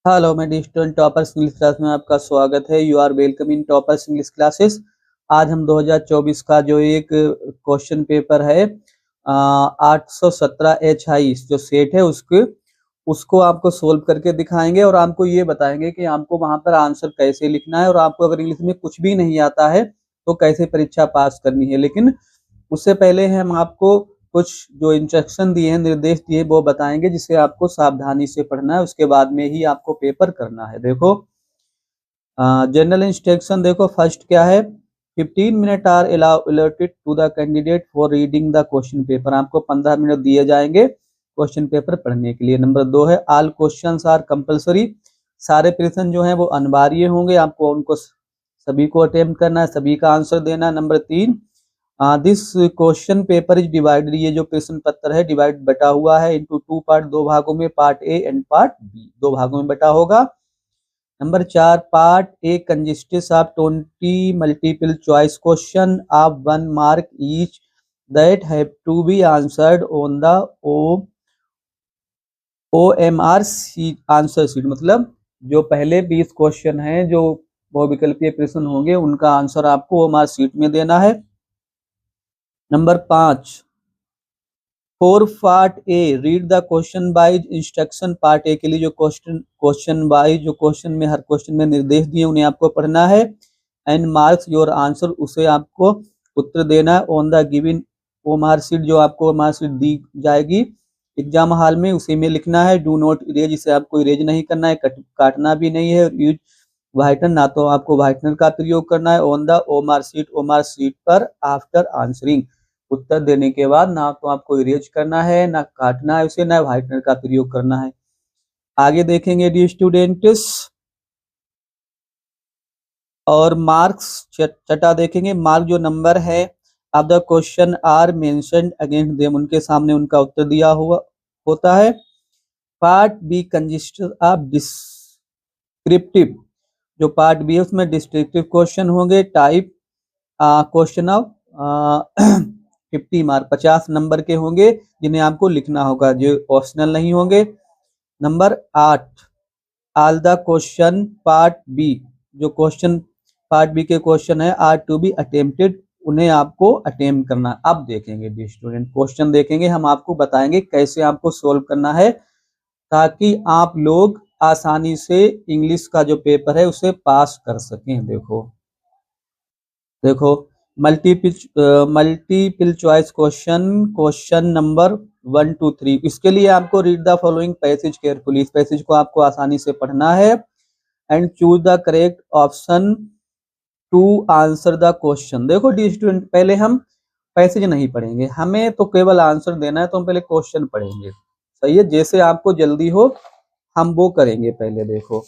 Hello मैं student toppers English class में आपका स्वागत है। You are welcome in Toppers English classes. आज हम 2024 का जो एक क्वेश्चन पेपर है 817 HI जो सेट है उसको आपको सोल्व करके दिखाएंगे और आपको ये बताएंगे कि आपको वहां पर आंसर कैसे लिखना है और आपको अगर इंग्लिश में कुछ भी नहीं आता है तो कैसे परीक्षा पास करनी है। लेकिन उससे पहले हम आपको कुछ जो इंस्ट्रक्शन दिए हैं, निर्देश दिए, वो बताएंगे जिसे आपको सावधानी से पढ़ना है। उसके बाद में ही आपको पेपर करना है। देखो जनरल इंस्ट्रक्शन देखो, फर्स्ट क्या है, 15 minute are allotted to the candidate for reading the question paper. आपको 15 मिनट दिए जाएंगे क्वेश्चन पेपर पढ़ने के लिए। नंबर 2 है ऑल क्वेश्चंस आर कंपलसरी। सारे प्रश्न जो हैं वो अनिवार्य होंगे, आपको उनको सभी को अटेम्प्ट करना है, सभी का आंसर देना है। Number 3 this question paper is divided. ये जो प्रश्न पत्र है डिवाइड बटा हुआ है इनटू 2 पार्ट, 2 भागों में, part A and part B, 2 भागों में बटा होगा। Number 4 part A consists of 20 multiple choice question of 1 mark each that have to be answered on the OMR answer sheet. मतलब जो पहले 20 क्वेश्चन हैं जो बहुविकल्पीय प्रश्न होंगे उनका आंसर आपको OMR शीट में देना है। Number 5 4 part A read the question wise instruction. Part A के लिए जो क्वेश्चन वाइज जो क्वेश्चन में हर क्वेश्चन में निर्देश दिए उन्हें आपको पढ़ना है। एंड मार्क्स योर आंसर, उसे आपको उत्तर देना है on the given OMR sheet. जो आपको OMR शीट दी जाएगी एग्जाम हॉल में उसी में लिखना है। डू नॉट इरेज, इसे आपको इरेज नहीं करना है, काटना भी नहीं है। यूज व्हाइटनर, ना तो आपको व्हाइटनर का प्रयोग करना है। ऑन द OMR शीट पर आफ्टर आंसरिंग, उत्तर देने के बाद ना तो आपको इरेज करना है, ना काटना है उसे, ना व्हाइटनर का प्रयोग करना है। आगे देखेंगे डी स्टूडेंट्स, और मार्क्स छठा देखेंगे। मार्क जो नंबर है of the question are mentioned against them, उनके सामने उनका उत्तर दिया हुआ होता है। Part B consist of descriptive, जो पार्ट बी है उसमें डिस्क्रिप्टिव क्वेश्चन होंगे। Type question of 50 mark, 50 number के होंगे जिन्हें आपको लिखना होगा, जो ऑप्शनल नहीं होंगे। Number 8 all the question part B, जो क्वेश्चन पार्ट बी के क्वेश्चन है आर टू बी अटेम्प्टेड, उन्हें आपको अटेम्प्ट करना। अब देखेंगे डी स्टूडेंट, क्वेश्चन देखेंगे, हम आपको बताएंगे कैसे आपको सोल्व करना है ताकि आप लोग आसानी से इंग्लिश का जो पेपर है उसे पास कर सकें। देखो मल्टीपल चॉइस क्वेश्चन नंबर 1 2 3। इसके लिए आपको read the following passage carefully, इस पैसेज को आपको आसानी से पढ़ना है। And choose the correct option to answer the question. देखो डी स्टूडेंट, पहले हम पैसेज नहीं पढ़ेंगे, हमें तो केवल आंसर देना है, तो हम पहले क्वेश्चन पढ़ेंगे। सही है, जैसे आपको जल्दी हो हम वो करेंगे। पहले देखो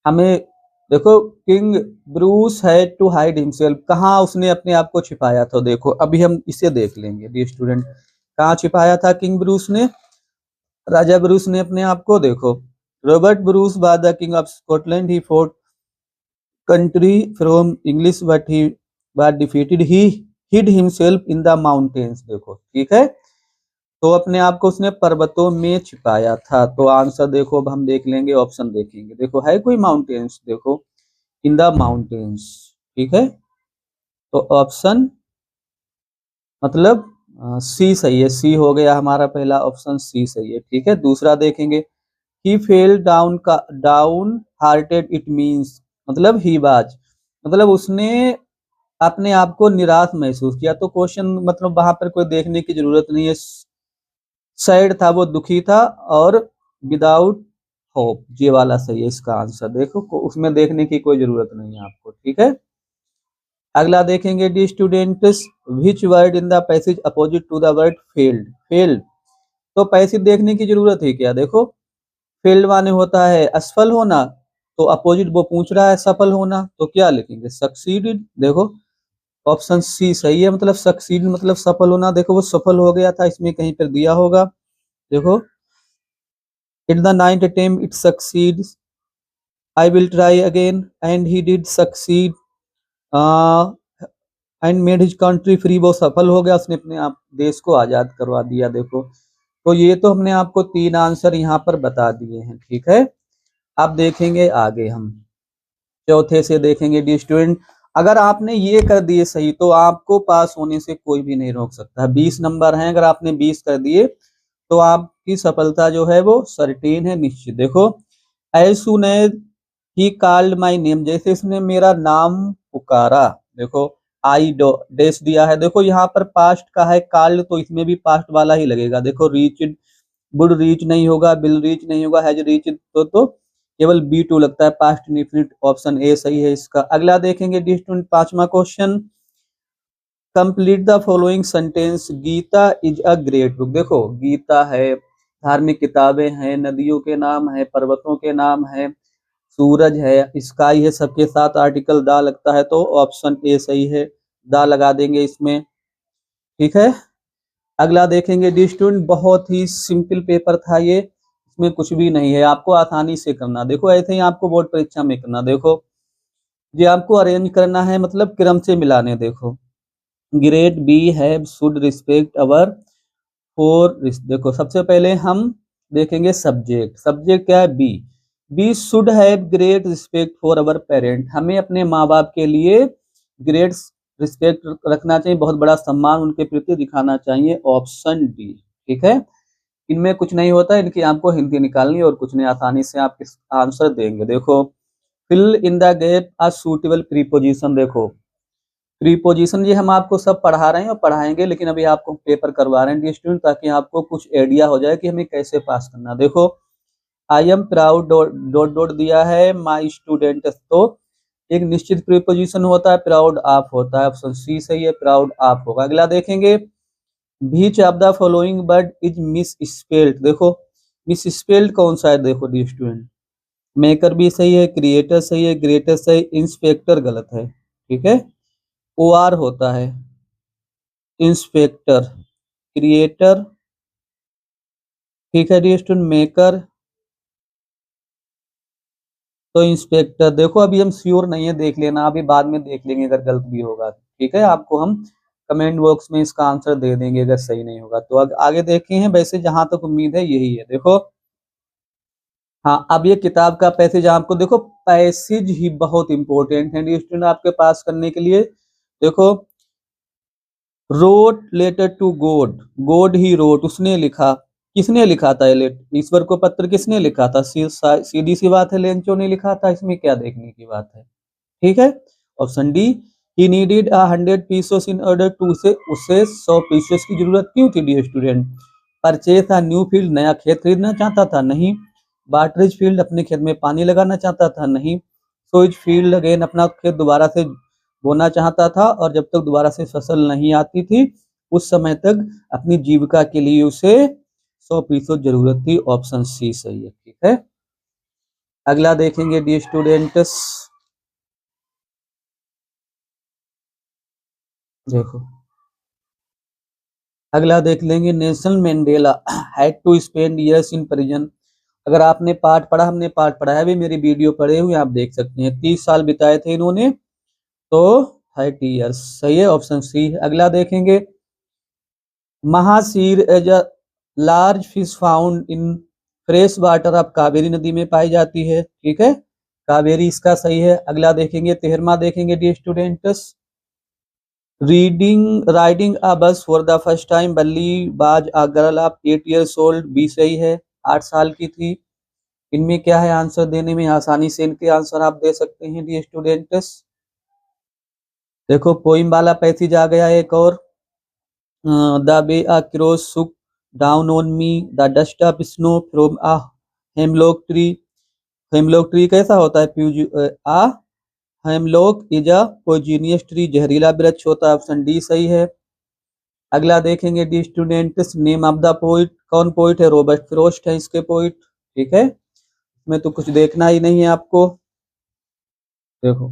हमें, देखो किंग ब्रूस है टू हाइड हिमसेल्फ, कहाँ उसने अपने आप को छिपाया था। देखो अभी हम इसे देख लेंगे डी स्टूडेंट, कहाँ छिपाया था किंग ब्रूस ने, राजा ब्रूस ने अपने आप को। देखो Robert Bruce was the king of Scotland, he fort country from English but he was defeated, he hide himself in the mountains. देखो ठीक है, तो अपने आप को उसने पर्वतों में छिपाया था। तो आंसर देखो अब हम देख लेंगे, ऑप्शन देखेंगे। देखो है कोई माउंटेन्स, देखो इन द माउंटेन्स, ठीक है, तो ऑप्शन मतलब सी सही है, सी हो गया हमारा पहला ऑप्शन, सी सही है। ठीक है, दूसरा देखेंगे, ही फेल डाउन का डाउन हार्टेड, इट मीन्स मतलब ही वाज, मतलब उसने अपने आप को निराश महसूस किया। तो क्वेश्चन मतलब वहां पर कोई देखने की जरूरत नहीं है, सैड था, वो दुखी था, और विदाउट होप, ये वाला सही है इसका आंसर। देखो उसमें देखने की कोई जरूरत नहीं है आपको। ठीक है, अगला देखेंगे dear students, which word in the passage opposite to the word failed. Failed तो पैसेज देखने की जरूरत है क्या। देखो फेल्ड माने होता है असफल होना, तो अपोजिट वो पूछ रहा है सफल होना, तो क्या लिखेंगे सक्सीडेड। देखो ऑप्शन सी सही है, मतलब सक्सीड मतलब सफल होना। देखो वो सफल हो गया था, इसमें कहीं पर दिया होगा। देखो in the 9th attempt it succeeds, I will try again, and he did succeed and made his country free, वो सफल हो गया, उसने अपने आप देश को आजाद करवा दिया। देखो तो ये तो हमने आपको 3 आंसर यहाँ पर बता दिए हैं। ठीक है, अब देखेंगे आगे हम चौथे से देखेंगे डी स्टूडेंट। अगर आपने ये कर दिए सही तो आपको पास होने से कोई भी नहीं रोक सकता। 20 नंबर हैं, अगर आपने 20 कर दिए तो आपकी सफलता जो है वो सर्टेन है, निश्चित। देखो, as soon as he called my name, जैसे इसने मेरा नाम पुकारा। देखो आई डैश दिया है, देखो यहाँ पर पास्ट का है, कॉल्ड तो इसमें भी पास्ट वाला ही लगेगा। देखो रीच, वुड रीच नहीं होगा, विल रीच नहीं होगा, हैज रीच तो केवल B2 लगता है, पास्ट इंडेफिनिट। ऑप्शन ए सही है इसका। अगला देखेंगे डी स्टूडेंट, पांचवा question, complete the following sentence, Gita is a great book. देखो गीता है, धार्मिक किताबें हैं, नदियों के नाम है, पर्वतों के नाम है, सूरज है, स्काई है, सबके साथ आर्टिकल दा लगता है, तो ऑप्शन ए सही है, दा लगा देंगे इसमें। ठीक है, अगला देखेंगे डी स्टूडेंट, बहुत ही सिंपल पेपर था ये, इसमें कुछ भी नहीं है, आपको आसानी से करना। देखो ऐसे ही आपको बोर्ड परीक्षा में करना। देखो ये आपको अरेंज करना है, मतलब क्रम से मिलाने। देखो great be have should respect our for, देखो सबसे पहले हम देखेंगे सब्जेक्ट। सब्जेक्ट क्या है? Be should have great respect for our parent, हमें अपने माँ बाप के लिए ग्रेट रिस्पेक्ट रखना चाहिए, बहुत बड़ा सम्मान उनके प्रति दिखाना चाहिए, ऑप्शन डी। ठीक है, इनमें कुछ नहीं होता, इनकी आपको हिंदी निकालनी और कुछ नहीं, आसानी से आप इस आंसर देंगे। देखो fill in the gap a suitable preposition. देखो प्रीपोजिशन ये हम आपको सब पढ़ा रहे हैं और पढ़ाएंगे, लेकिन अभी आपको पेपर करवा रहे हैं स्टूडेंट, ताकि आपको कुछ आइडिया हो जाए कि हमें कैसे पास करना। देखो I am proud dot dot दिया है माई स्टूडेंट, तो एक निश्चित प्रीपोजिशन होता है, प्राउड आप होता है, ऑप्शन सी सही है, प्राउड आप होगा। अगला देखेंगे, which of the following word is misspelled. देखो मिस स्पेल्ड कौन सा है? देखो डी स्टूडेंट, मेकर भी सही है, क्रिएटर सही है, ग्रेटर सही, इंस्पेक्टर गलत है। ठीक है, OR होता है, इंस्पेक्टर, क्रिएटर, ठीक है डी स्टूडेंट, मेकर तो इंस्पेक्टर। देखो अभी हम श्योर नहीं है, देख लेना, अभी बाद में देख लेंगे अगर गलत भी होगा। ठीक है, आपको हम कमेंट बॉक्स में इसका आंसर दे देंगे अगर सही नहीं होगा तो। आगे देखे हैं, वैसे जहां तक उम्मीद है यही है। देखो हाँ, अब ये किताब का पैसेज आपको, देखो पैसेज ही बहुत इंपॉर्टेंट है स्टूडेंट आपके पास करने के लिए। देखो wrote letter to God, God he wrote, उसने लिखा, किसने लिखा था ये ईश्वर को पत्र किसने लिखा था? सीधी सी बात है, लेंचो ने लिखा था, इसमें क्या देखने की बात है। ठीक है, option D, he needed 100 pieces in order to, उसे 100 पीसेस की जरूरत क्यों थी dear student? Purchase a new field, नया खेत खरीदना चाहता था? नहीं। वाटरिज फील्ड, अपने खेत में पानी लगाना चाहता था? नहीं। सोइज फील्ड, अगेन अपना खेत दोबारा से बोना चाहता था, और जब तक दोबारा से फसल नहीं आती थी उस समय तक अपनी जीविका के लिए उसे 100% जरूरत थी, ऑप्शन सी सही है। ठीक है, अगला देखेंगे डी स्टूडेंट्स, देखो अगला देख लेंगे, Nelson Mandela had to spend years in prison. अगर आपने पाठ पढ़ा, हमने पाठ पढ़ा है, भी मेरी वीडियो पढ़े हुए आप देख सकते हैं, 30 साल बिताए थे इन्होंने, तो 30 इयर्स सही है, ऑप्शन सी। अगला देखेंगे, mahseer as a large fish found in fresh water of Kaveri नदी में पाई जाती है। ठीक है, कावेरी इसका सही है। अगला देखेंगे, 13वां देखेंगे dear students, reading riding a bus for the first time, Valli was a girl of 8 years old, B सही है, 8 साल की थी। इनमें क्या है? आंसर देने में आसानी से इनके आंसर आप दे सकते हैं डी स्टूडेंट्स। देखो पोइम वाला पैसेज आ गया एक और, the way a crow shook down on me the dust of snow from a hemlock tree. Hemlock tree कैसा होता है? A hemlock is a poisonous tree, जहरीला वृक्ष होता है, ऑप्शन डी सही है। अगला देखेंगे dear students, name of the poet, कौन पोइट है? रॉबर्ट फ्रॉस्ट है इसके पोइट। ठीक है, इसमें तो कुछ देखना ही नहीं है आपको। देखो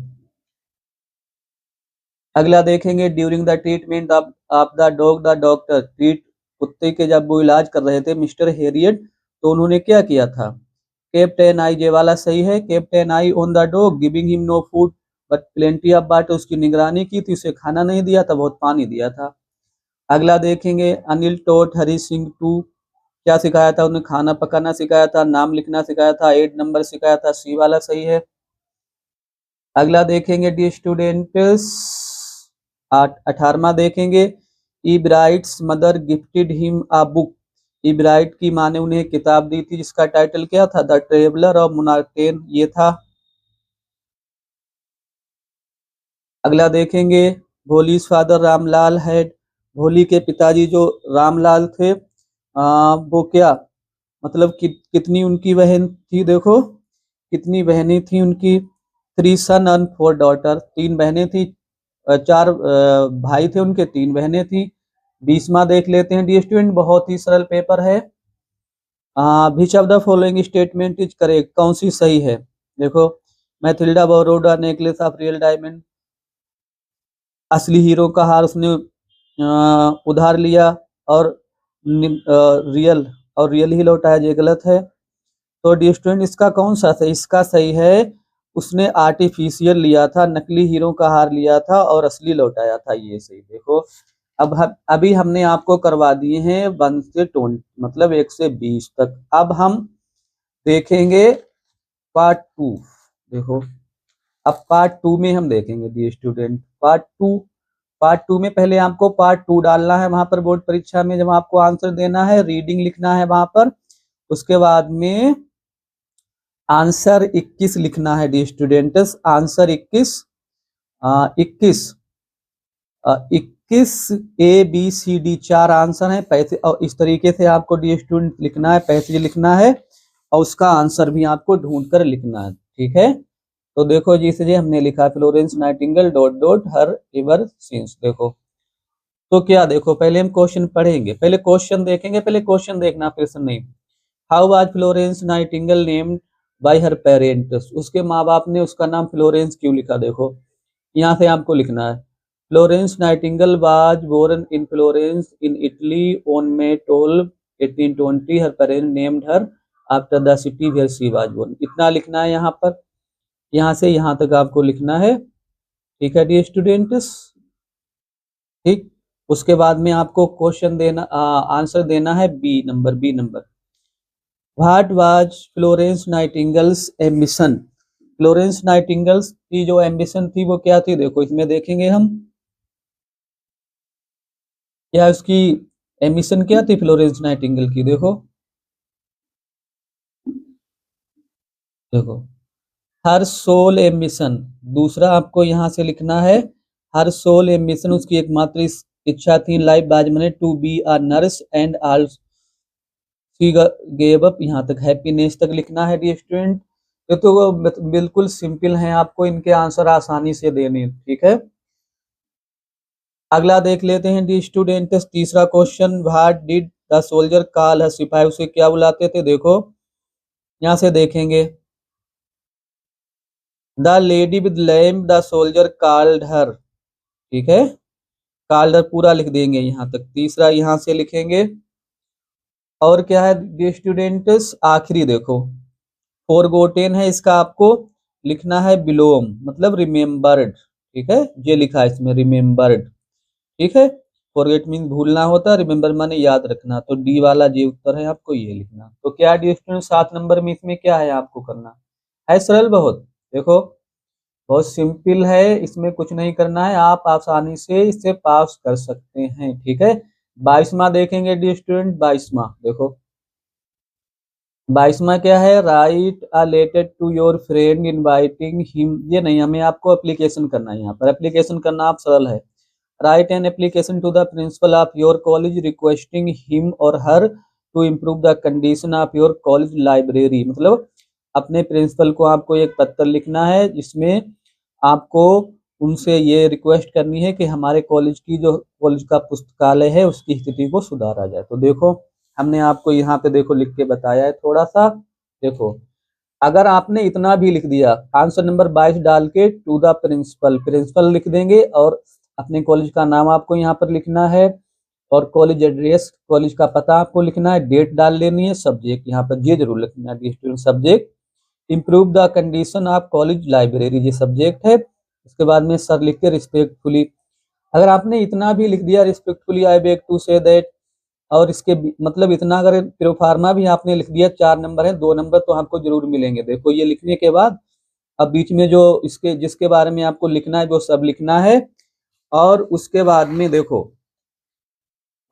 अगला देखेंगे, during the treatment of the dog the doctor, treat कुत्ते के जब वो इलाज कर रहे थे मिस्टर हेरियट, तो उन्होंने क्या किया था? कैप्टन आई, जे वाला सही है, captain eye on the dog giving him no food but plenty of water, उसकी निगरानी की थी, उसे खाना नहीं दिया था, बहुत पानी दिया था। अगला देखेंगे, अनिल टोट हरी सिंह टू, क्या सिखाया था? उन्हें खाना पकाना सिखाया था, नाम लिखना सिखाया था, 8 नंबर सिखाया था। सी वाला सही है। अगला देखेंगे डी स्टूडेंट्स, 18वां देखेंगे। Ebright's mother gifted him a book. Ebright की माँ ने उन्हें किताब दी थी जिसका टाइटल क्या था? द ट्रेवलर ऑफ मोनार्टेन, ये था। अगला देखेंगे, भोलीज फादर रामलाल हैड। भोली के पिताजी जो रामलाल थे, वो क्या मतलब कितनी उनकी बहन थी? देखो कितनी बहनें थी उनकी। 3 सन एंड 4 डॉटर, 3 बहनें थी, 4 भाई थे उनके, 3 बहनें थी। 20वां देख लेते हैं डी स्टूडेंट, बहुत ही सरल पेपर है। Which of the following statement is correct, कौन सी सही है? देखो, Matilda borrowed a necklace of real diamond, असली हीरो का हार उसने उधार लिया और रियल ही लौटाया, ये गलत है। तो डी स्टूडेंट इसका कौन सा सही? इसका सही है, उसने आर्टिफिशियल लिया था, नकली हीरो का हार लिया था और असली लौटाया था, ये सही। देखो अभी हमने आपको करवा दिए हैं 1 से 20 मतलब 1 से 20 तक। अब हम देखेंगे पार्ट 2। देखो अब पार्ट 2 में हम देखेंगे डी स्टूडेंट पार्ट टू में पहले आपको पार्ट 2 डालना है वहां पर बोर्ड परीक्षा में, जब आपको आंसर देना है, रीडिंग लिखना है वहां पर। उसके बाद में आंसर 21 लिखना है dear students, answer 21 A B C D 4 answer है। पैसे और इस तरीके से आपको डी स्टूडेंट लिखना है, पैसेज लिखना है और उसका आंसर भी आपको ढूंढ कर लिखना है, ठीक है। तो देखो जिसे हमने लिखा फ्लोरेंस नाइटिंगेल डॉट डॉट हर एवर सिंस। देखो तो क्या, देखो पहले हम क्वेश्चन पढ़ेंगे, पहले क्वेश्चन देखेंगे, पहले क्वेश्चन देखना क्वेश्चन नहीं। How was Florence Nightingale named by her parents, उसके माँ बाप ने उसका नाम फ्लोरेंस क्यों लिखा? देखो यहाँ से आपको लिखना है, Florence Nightingale was born in Florence in Italy on May 12, 1820, her parents named her after the city where she was born. इतना लिखना है यहाँ पर, यहाँ से यहाँ तक आपको लिखना है, ठीक है डी स्टूडेंट्स, ठीक। उसके बाद में आपको क्वेश्चन देना, आंसर देना है B number. What was Florence Nightingale's ambition, Florence Nightingale's की जो एम्बिशन थी वो क्या थी? देखो इसमें देखेंगे हम क्या उसकी एम्बिशन क्या थी फ्लोरेंस नाइटिंगेल की। देखो हर सोल एम्बिशन, दूसरा आपको यहाँ से लिखना है, हर सोल एम्बिशन, उसकी एकमात्र इच्छा थी लाइफ बाजमने to be a nurse and also she gave up, यहाँ तक हैप्पीनेस तक लिखना है डी स्टूडेंट। ये तो बिल्कुल सिंपल है, आपको इनके आंसर आसानी से देने, ठीक है। अगला देख लेते हैं डी स्टूडेंट, तीसरा question, what did the soldier call her, सिपाही उसे क्या बुलाते थे? देखो यहाँ से देखेंगे, the lady with lamp the soldier called her, ठीक है, कॉल्ड हर पूरा लिख देंगे यहाँ तक। तीसरा यहाँ से लिखेंगे, और क्या है डी स्टूडेंट्स, आखिरी देखो फॉरगोटेन है, इसका आपको लिखना है बिलोम मतलब रिमेम्बर्ड, ठीक है, ये लिखा है इसमें रिमेम्बर्ड, ठीक है। फॉरगेट मीन भूलना होता है, रिमेम्बर माने याद रखना, तो डी वाला ये उत्तर है, आपको ये लिखना। तो क्या डी स्टूडेंट 7 नंबर में इसमें क्या है आपको करना है? सरल बहुत, देखो बहुत सिंपल है, इसमें कुछ नहीं करना है, आप आसानी से इसे पास कर सकते हैं, ठीक है। 22वां देखेंगे डी स्टूडेंट, 22वां देखो, 22वां क्या है, write a letter to your friend inviting him, ये नहीं, हमें आपको एप्लीकेशन करना है, यहाँ पर एप्लीकेशन करना आप सरल है। Write an application to the principal of your college requesting him और her to improve the condition of your college library, मतलब अपने प्रिंसिपल को आपको एक पत्र लिखना है जिसमें आपको उनसे ये रिक्वेस्ट करनी है कि हमारे कॉलेज की जो कॉलेज का पुस्तकालय है उसकी स्थिति को सुधारा जाए। तो देखो हमने आपको यहाँ पे देखो लिख के बताया है थोड़ा सा, देखो अगर आपने इतना भी लिख दिया, आंसर नंबर 22 डाल के टू द प्रिंसिपल लिख देंगे और अपने कॉलेज का नाम आपको यहाँ पर लिखना है और कॉलेज एड्रेस, कॉलेज का पता आपको लिखना है, डेट डाल लेनी है, सब्जेक्ट यहाँ पर ये जरूर लिखना है student, subject improve the condition of college library, ये सब्जेक्ट है। उसके बाद में सर लिख के रिस्पेक्टफुली, अगर आपने इतना भी लिख दिया respectfully I beg to say that और इसके मतलब इतना अगर प्रोफार्मा भी आपने लिख दिया, 4 नंबर है, 2 नंबर तो आपको जरूर मिलेंगे। देखो ये लिखने के बाद अब बीच में जो इसके जिसके बारे में आपको लिखना है वो सब लिखना है। और उसके बाद में देखो,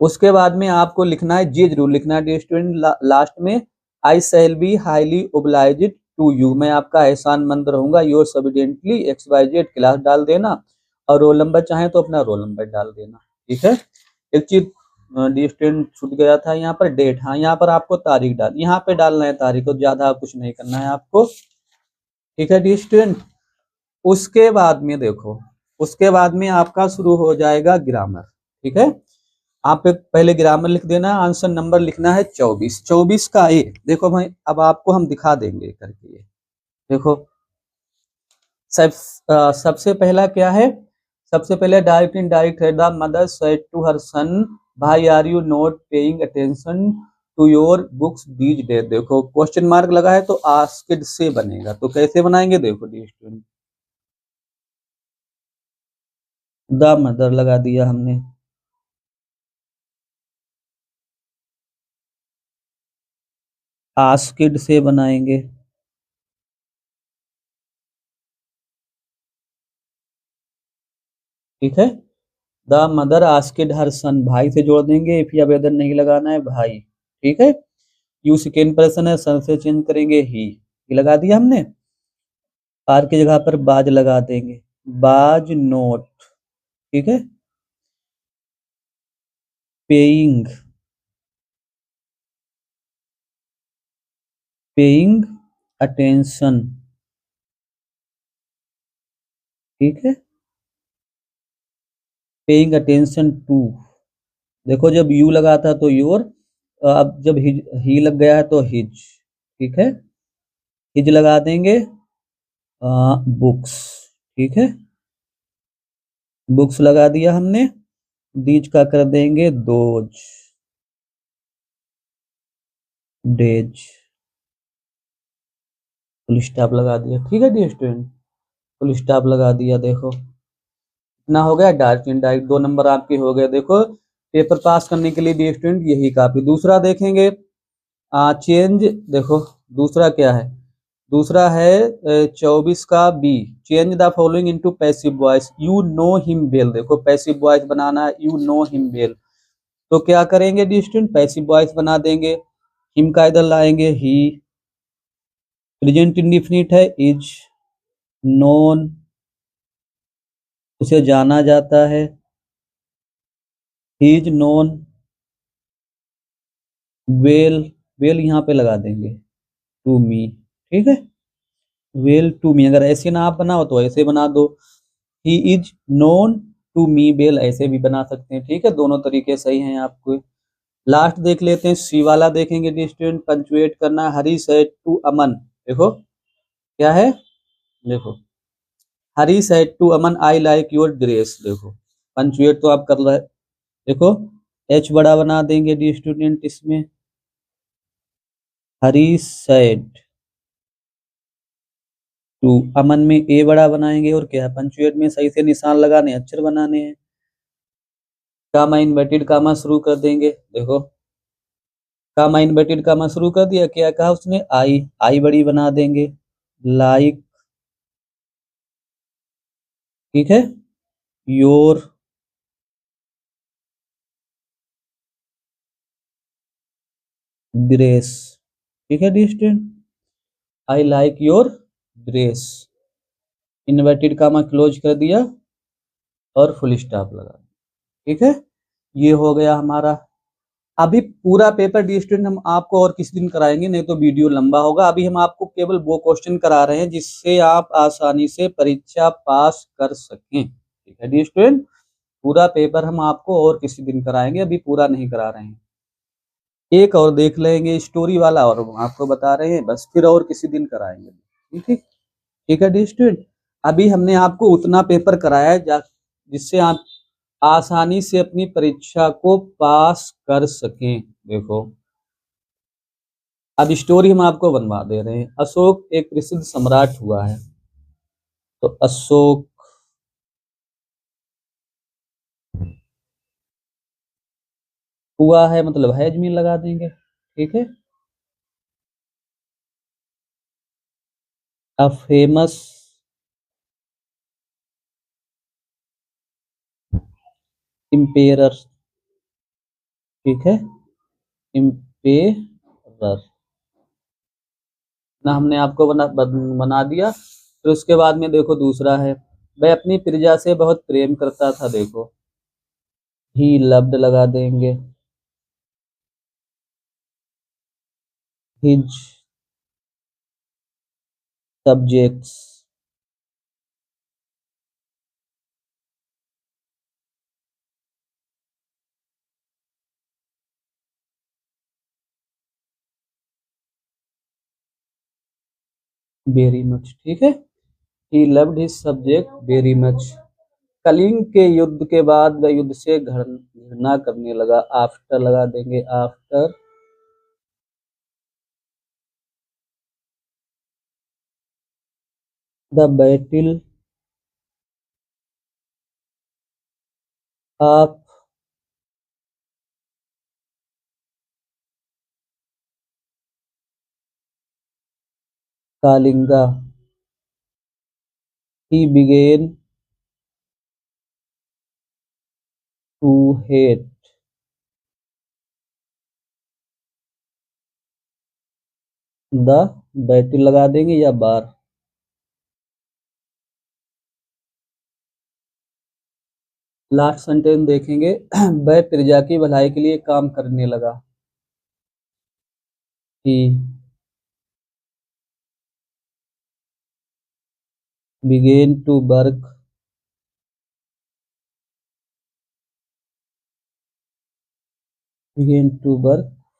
उसके बाद में आपको लिखना है, ये जरूर लिखना है डियर स्टूडेंट, लास्ट में, I shall be highly obliged to you, मैं आपका एहसानमंद रहूंगा, योर्स एविडेंटली XYZ क्लास डाल देना, और रोल नंबर चाहे तो अपना रोल नंबर डाल देना। ठीक है। एक चीज डियर स्टूडेंट छूट गया था, यहाँ पर डेट, हाँ यहाँ पर आपको तारीख यहाँ पे डालना है तारीख को, ज्यादा कुछ नहीं करना है आपको। ठीक है डियर स्टूडेंट। उसके बाद में देखो, उसके बाद में आपका शुरू हो जाएगा ग्रामर। ठीक है। आप पहले ग्रामर लिख देना, आंसर नंबर लिखना है 24, 24 का ए। देखो भाई अब आपको हम दिखा देंगे करके, ये देखो सब सबसे पहला क्या है, सबसे पहले डायरेक्ट इन डायरेक्ट है, the mother said to her son, why are you not paying attention to your books these days. देखो क्वेश्चन मार्क लगा है तो आस्क्ड से बनेगा, तो कैसे बनाएंगे देखो डियर स्टूडेंट, द मदर लगा दिया हमने, आस्क्ड से बनाएंगे। ठीक है। The mother asked her son, भाई से जोड़ देंगे, इफ या वेदर नहीं लगाना है, भाई। ठीक है। यू सेकेंड पर्सन है, सन से चेंज करेंगे ही, ये लगा दिया हमने। आर की जगह पर बाज लगा देंगे, बाज नोट। ठीक है। Paying, paying attention. ठीक है। पेइंग अटेंशन टू, देखो जब यू लगा था तो योर, अब जब ही लग गया है तो हिज। ठीक है। हिज लगा देंगे, बुक्स। ठीक है। बुक्स लगा दिया हमने, दीज का कर देंगे दोज, डेज, फुल स्टॉप लगा दिया। ठीक है डियर स्टूडेंट, फुल स्टॉप लगा दिया। देखो इतना हो गया, डायरेक्ट इनडायरेक्ट 2 नंबर आपके हो गए। देखो पेपर पास करने के लिए डियर स्टूडेंट यही काफी। दूसरा देखेंगे, चेंज, देखो दूसरा क्या है, दूसरा है 24 का B, change the following into passive voice, you know him well. देखो पैसिव वॉइस बनाना है, यू नो हिम वेल, तो क्या करेंगे डियर स्टूडेंट, पैसिव वॉइस बना देंगे, हिम का इधर लाएंगे ही, प्रेजेंट इंडिफिनिट है, इज नोन, उसे जाना जाता है, ही इज नोन वेल, वेल यहाँ पे लगा देंगे टू मी। ठीक है। वेल टू मी, अगर ऐसे ना आप बनाओ तो ऐसे बना दो, he is known to me well, ऐसे भी बना सकते हैं। ठीक है, दोनों तरीके सही हैं आपको। लास्ट देख लेते हैं, सी वाला देखेंगे स्टूडेंट, पंचुएट करना, हरी सेड टू अमन। देखो क्या है, देखो Hari said to Aman I like your dress. देखो पंचुएट तो आप कर रहे, देखो एच बड़ा बना देंगे डी स्टूडेंट इसमें, हरी सेड टू अमन में ए बड़ा बनाएंगे, और क्या है पंचुएट में सही से निशान लगाने, अक्षर बनाने हैं। कामा इन्वर्टेड कामा शुरू कर देंगे, देखो कामा इन्वर्टेड कामा शुरू कर दिया, क्या कहा उसने, आई, आई बड़ी बना देंगे, लाइक। ठीक है। Your grace. ठीक है dear student, I like your grace, inverted comma close कर दिया और फुल स्टॉप लगा। ठीक है, ये हो गया हमारा। अभी पूरा पेपर डी स्टूडेंट हम आपको और किसी दिन कराएंगे, नहीं तो वीडियो लंबा होगा। अभी हम आपको केवल वो क्वेश्चन करा रहे हैं जिससे आप आसानी से परीक्षा पास कर सकें। ठीक है डी स्टूडेंट, पूरा पेपर हम आपको और किसी दिन कराएंगे, अभी पूरा नहीं करा रहे हैं। एक और देख लेंगे स्टोरी वाला, और हम आपको बता रहे हैं बस, फिर और किसी दिन कराएंगे। ठीक है, ठीक है डी स्टूडेंट, अभी हमने आपको उतना पेपर कराया है जिससे आप आसानी से अपनी परीक्षा को पास कर सकें। देखो अब स्टोरी हम आपको बनवा दे रहे हैं। अशोक एक प्रसिद्ध सम्राट हुआ है, तो अशोक हुआ है मतलब हैज बीन लगा देंगे, ठीक है। अ फेमस इम्पेरर, ठीक है, इम्पेरर ना हमने आपको बना दिया। फिर उसके बाद में देखो दूसरा है, वह अपनी प्रजा से बहुत प्रेम करता था, देखो ही लव्ड लगा देंगे, हिज सब्जेक्ट्स, वेरी मच, ठीक है। He loved his subject very much. Kalinga के युद्ध के बाद वह युद्ध से घृणा करने लगा, आफ्टर लगा देंगे, after the battle of Kalinga he began to hate the battle लगा देंगे या बार। लास्ट सेंटेंस देखेंगे वह प्रजा की भलाई के लिए काम करने लगा, he began to work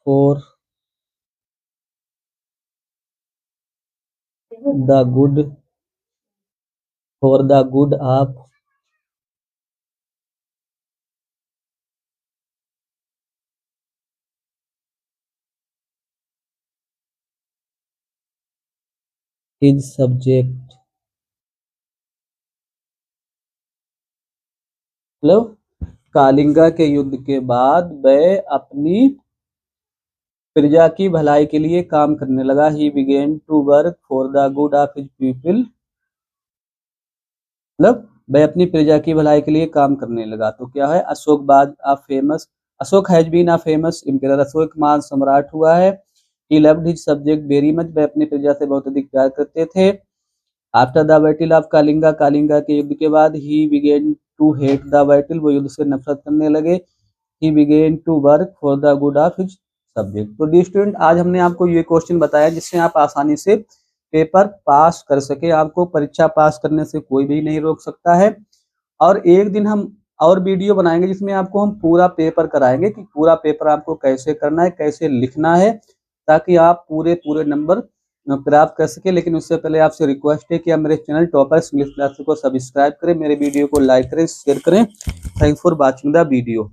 for the good of his subject. मतलब कालिंगा के युद्ध के बाद वह अपनी प्रजा की भलाई के लिए काम करने लगा, he began to work for the good of his people. मतलब वह अपनी प्रजा की भलाई के लिए काम करने लगा। तो क्या है, अशोक बाद a famous, Ashoka has been a famous emperor, Ashoka महान सम्राट हुआ है। He loved his subject very much, वह अपनी प्रजा से बहुत अधिक प्यार करते थे। After the battle of Kalinga, Kalinga के युद्ध के बाद he began to hate the battle, वो युद्ध से नफरत करने लगे। He began to work for the good of his subject. तो डी स्टूडेंट, आज हमने आपको ये क्वेश्चन बताया जिससे आप आसानी से पेपर पास कर सके। आपको परीक्षा पास करने से कोई भी नहीं रोक सकता है। और एक दिन हम और वीडियो बनाएंगे जिसमें आपको हम पूरा पेपर कराएंगे कि पूरा पेपर आपको कैसे करना है, कैसे लिखना है, ताकि आप पूरे पूरे नंबर प्राप्त कर सके। लेकिन उससे पहले आपसे रिक्वेस्ट है कि आप मेरे चैनल टॉपर्स इंग्लिश क्लासेस को सब्सक्राइब करें, मेरे वीडियो को लाइक करें, शेयर करें। Thanks for watching the video.